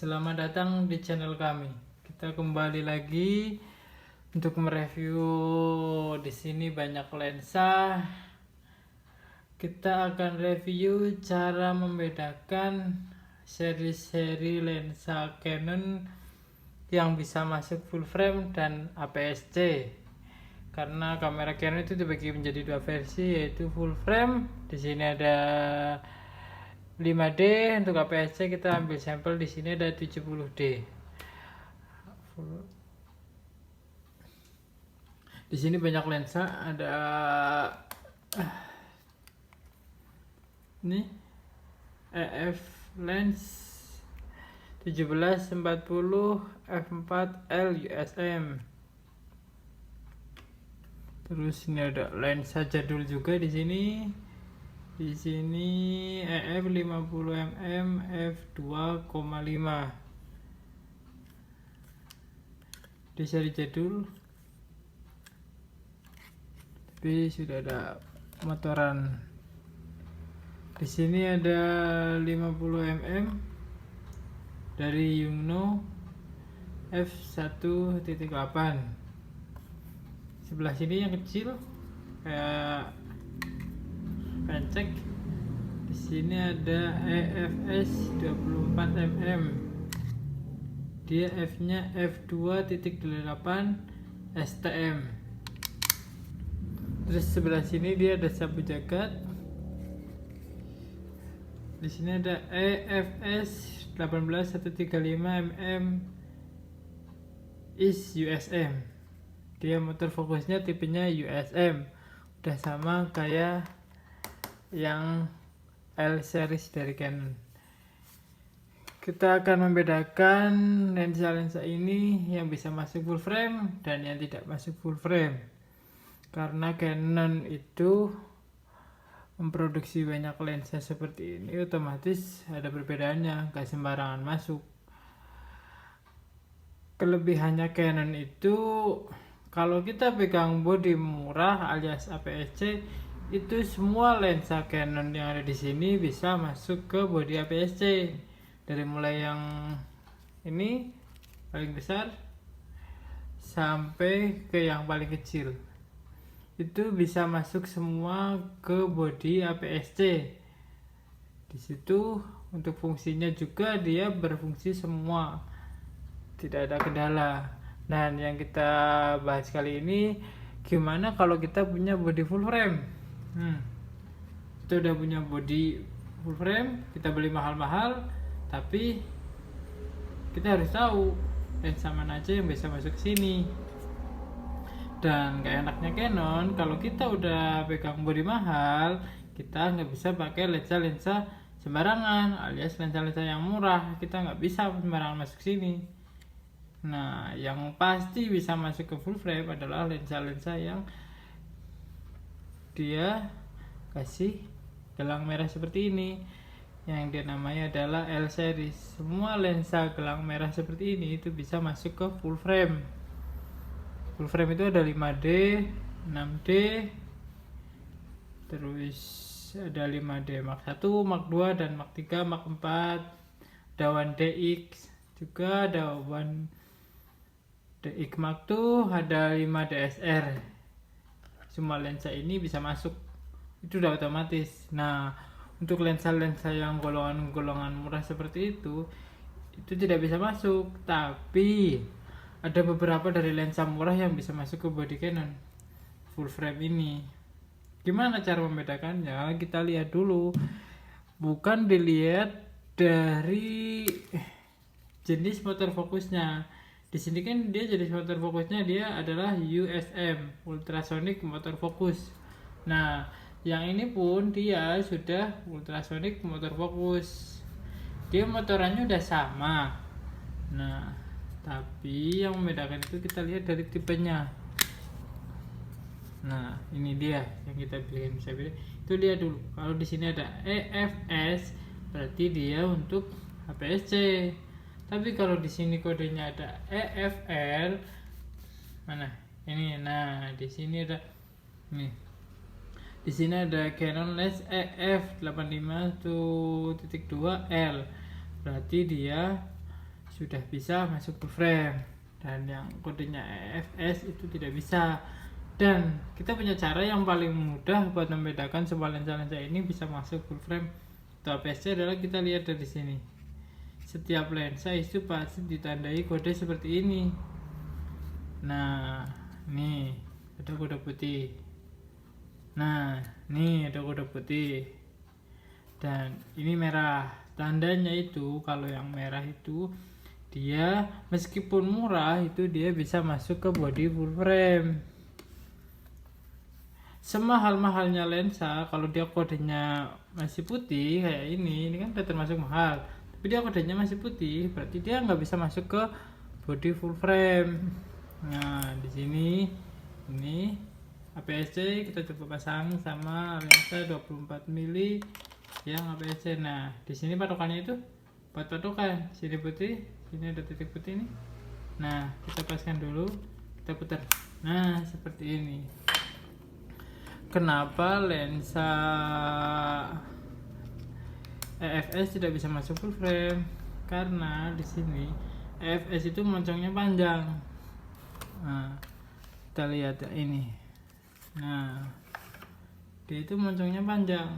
Selamat datang di channel kami. Kita kembali lagi untuk mereview. Di sini banyak lensa. Kita akan review cara membedakan seri-seri lensa Canon yang bisa masuk full frame dan APS-C. Karena kamera Canon itu dibagi menjadi dua versi, yaitu full frame. Di sini ada 5D, untuk APS-C kita ambil sampel di sini ada 70D. Di sini banyak lensa, ada ini EF lens 1740 f4L USM. Terus ini ada lensa jadul juga di sini. Di sini EF 50mm f2,5. Di seri jadul, tapi sudah ada motoran. Di sini ada 50mm dari Yongnuo f1.8. Sebelah sini yang kecil kayak pencek. Di sini ada EFS 24mm. Dia F-nya f2.8 STM. Terus sebelah sini dia ada sabu jagat. Di sini ada EFS 18135mm is USM. Dia motor fokusnya tipenya USM. Udah sama kayak yang L series dari Canon. Kita akan membedakan lensa-lensa ini yang bisa masuk full frame dan yang tidak masuk full frame. Karena Canon itu memproduksi banyak lensa seperti ini, otomatis ada perbedaannya, gak sembarangan masuk. Kelebihannya Canon itu, kalau kita pegang bodi murah alias APS-C, itu semua lensa Canon yang ada di sini bisa masuk ke bodi APS-C. Dari mulai yang ini paling besar sampai ke yang paling kecil, itu bisa masuk semua ke bodi APS-C. Di situ untuk fungsinya juga dia berfungsi semua, tidak ada kendala. Dan yang kita bahas kali ini, gimana kalau kita punya bodi full frame. Kita udah punya bodi full frame, kita beli mahal-mahal, tapi kita harus tahu lensa mana aja yang bisa masuk sini. Dan kayak enaknya Canon, kalau kita udah pegang bodi mahal, kita nggak bisa pakai lensa-lensa sembarangan, alias lensa-lensa yang murah kita nggak bisa sembarangan masuk sini. Nah, yang pasti bisa masuk ke full frame adalah lensa-lensa yang dia kasih gelang merah seperti ini, yang dia namanya adalah L series. Semua lensa gelang merah seperti ini itu bisa masuk ke full frame. Full frame itu ada 5D, 6D, terus ada 5D Mark 1, Mark 2, dan Mark 3, Mark 4. Ada 1DX juga, ada 1DX Mark 2, ada 5DSR. Semua lensa ini bisa masuk, itu udah otomatis. Nah, untuk lensa-lensa yang golongan-golongan murah seperti itu tidak bisa masuk. Tapi ada beberapa dari lensa murah yang bisa masuk ke body Canon full frame ini. Gimana cara membedakannya? Kita lihat dulu. Bukan dilihat dari jenis motor fokusnya. Di sini kan dia jenis motor fokusnya dia adalah USM, ultrasonic motor focus. Nah, yang ini pun dia sudah ultrasonic motor fokus. Dia motorannya udah sama. Nah, tapi yang membedakan itu kita lihat dari tipenya. Nah, ini dia yang kita pilih. Bisa pilih. Itu lihat dulu. Kalau di sini ada EFS, berarti dia untuk APS-C. Tapi kalau di sini kodenya ada EFL, mana? Ini. Nah, di sini ada nih. Di sini ada Canon lens EF 85.2L. Berarti dia sudah bisa masuk full frame, dan yang kodenya EFS itu tidak bisa. Dan kita punya cara yang paling mudah buat membedakan semua lensa-lensa ini bisa masuk full frame atau APS-C adalah kita lihat dari sini. Setiap lensa itu pasti ditandai kode seperti ini. Nah, nih ada kode putih. Nah, nih ada kode putih. Dan ini merah. Tandanya itu kalau yang merah itu dia meskipun murah itu dia bisa masuk ke body full frame. Semahal-mahalnya lensa, kalau dia kodenya masih putih kayak ini kan udah termasuk mahal, tapi dia kodenya masih putih, berarti dia nggak bisa masuk ke body full frame. Nah, di sini ini APS-C kita coba pasang sama lensa 24 mili yang APS-C. Nah, di sini patokannya itu buat patokan, sini putih, sini ada titik putih ini. Nah, kita paskan dulu, kita putar. Nah, seperti ini. Kenapa lensa EFS tidak bisa masuk full frame? Karena di sini EFS itu moncongnya panjang. Nah, kita lihat ya ini. Nah, dia itu moncongnya panjang.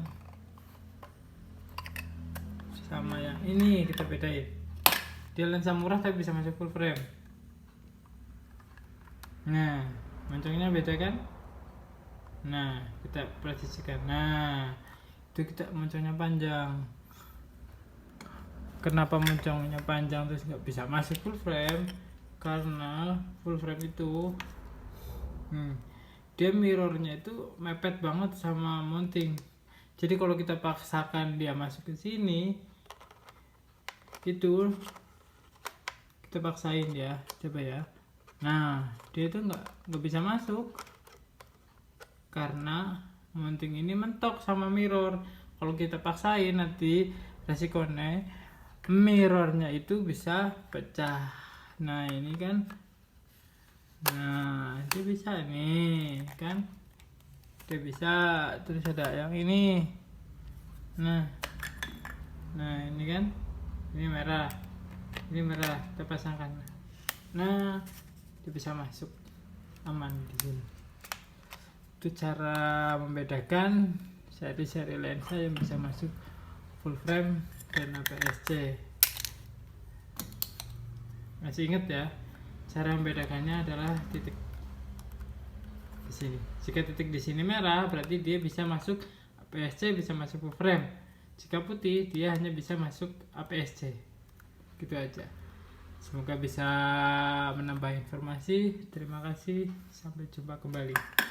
Sama yang ini kita bedain. Dia lensa murah tapi bisa masuk full frame. Nah, moncongnya beda kan? Nah, kita presisikan. Nah, itu kita moncongnya panjang. Kenapa moncongnya panjang terus nggak bisa masuk full frame? Karena full frame itu dia mirrornya itu mepet banget sama mounting. Jadi kalau kita paksakan dia masuk ke sini, itu kita paksain ya, coba ya. Nah, dia itu nggak bisa masuk karena mounting ini mentok sama mirror. Kalau kita paksain nanti resikonya mirrornya itu bisa pecah. Nah, ini kan, nah itu bisa nih kan, dia bisa. Terus ada yang ini. Nah ini kan, ini merah, kita pasangkan. Nah, dia bisa masuk aman di sini. Itu cara membedakan seri-seri lensa yang bisa masuk full frame dan APS-C. Masih ingat ya, cara membedakannya adalah titik di sini. Jika titik di sini merah berarti dia bisa masuk APS-C, bisa masuk full frame. Jika putih dia hanya bisa masuk APS-C. Gitu aja. Semoga bisa menambah informasi. Terima kasih, sampai jumpa kembali.